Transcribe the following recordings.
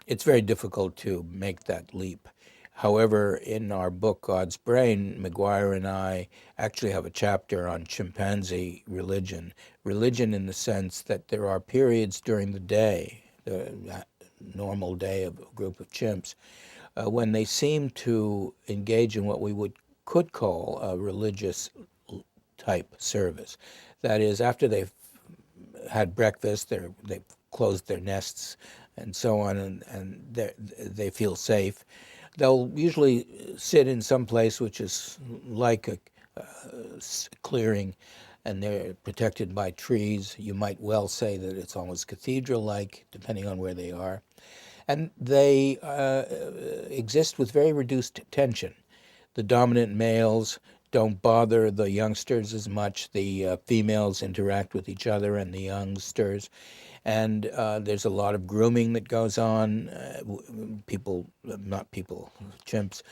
it's very difficult to make that leap. However, in our book, God's Brain, McGuire and I actually have a chapter on chimpanzee religion. Religion in the sense that there are periods during the day, the normal day of a group of chimps, when they seem to engage in what we could call a religious type service. That is, after they've had breakfast, they've closed their nests and so on, and they feel safe. They'll usually sit in some place which is like a clearing, and they're protected by trees. You might well say that it's almost cathedral-like, depending on where they are. And they exist with very reduced tension. The dominant males don't bother the youngsters as much. The females interact with each other and the youngsters. And there's a lot of grooming that goes on, chimps,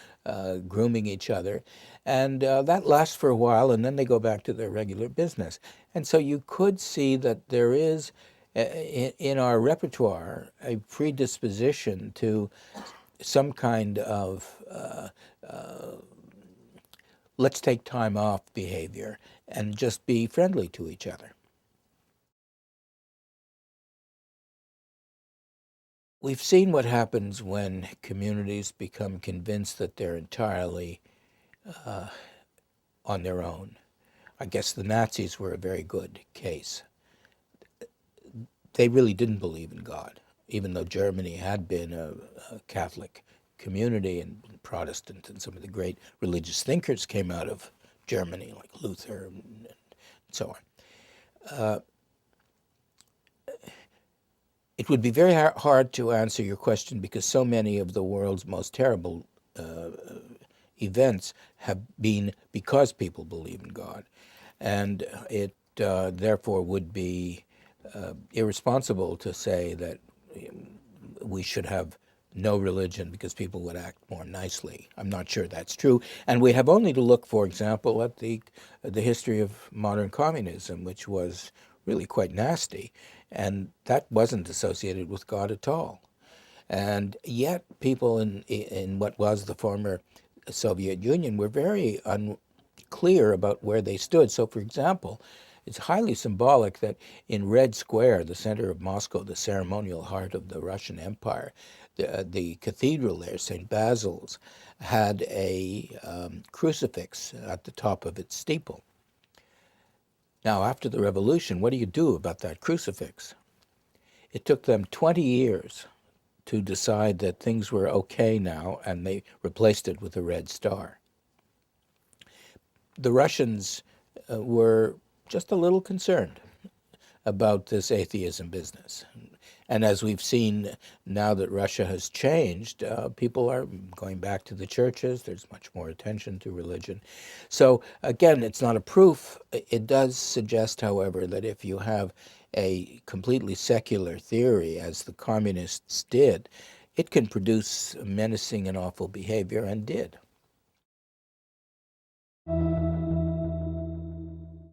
grooming each other. And that lasts for a while, and then they go back to their regular business. And so you could see that there is, in our repertoire, a predisposition to some kind of let's take time off behavior and just be friendly to each other. We've seen what happens when communities become convinced that they're entirely on their own. I guess the Nazis were a very good case. They really didn't believe in God, even though Germany had been a Catholic community and Protestant, and some of the great religious thinkers came out of Germany, like Luther and so on. It would be very hard to answer your question because so many of the world's most terrible events have been because people believe in God. And it therefore would be irresponsible to say that we should have no religion because people would act more nicely. I'm not sure that's true. And we have only to look, for example, at the history of modern communism, which was really quite nasty. And that wasn't associated with God at all. And yet people in what was the former Soviet Union were very unclear about where they stood. So, for example, it's highly symbolic that in Red Square, the center of Moscow, the ceremonial heart of the Russian Empire, the cathedral there, St. Basil's, had a crucifix at the top of its steeple. Now, after the revolution, what do you do about that crucifix? It took them 20 years to decide that things were okay now, and they replaced it with a red star. The Russians were just a little concerned about this atheism business. And as we've seen now that Russia has changed, people are going back to the churches. There's much more attention to religion. So again, it's not a proof. It does suggest, however, that if you have a completely secular theory, as the communists did, it can produce menacing and awful behavior, and did.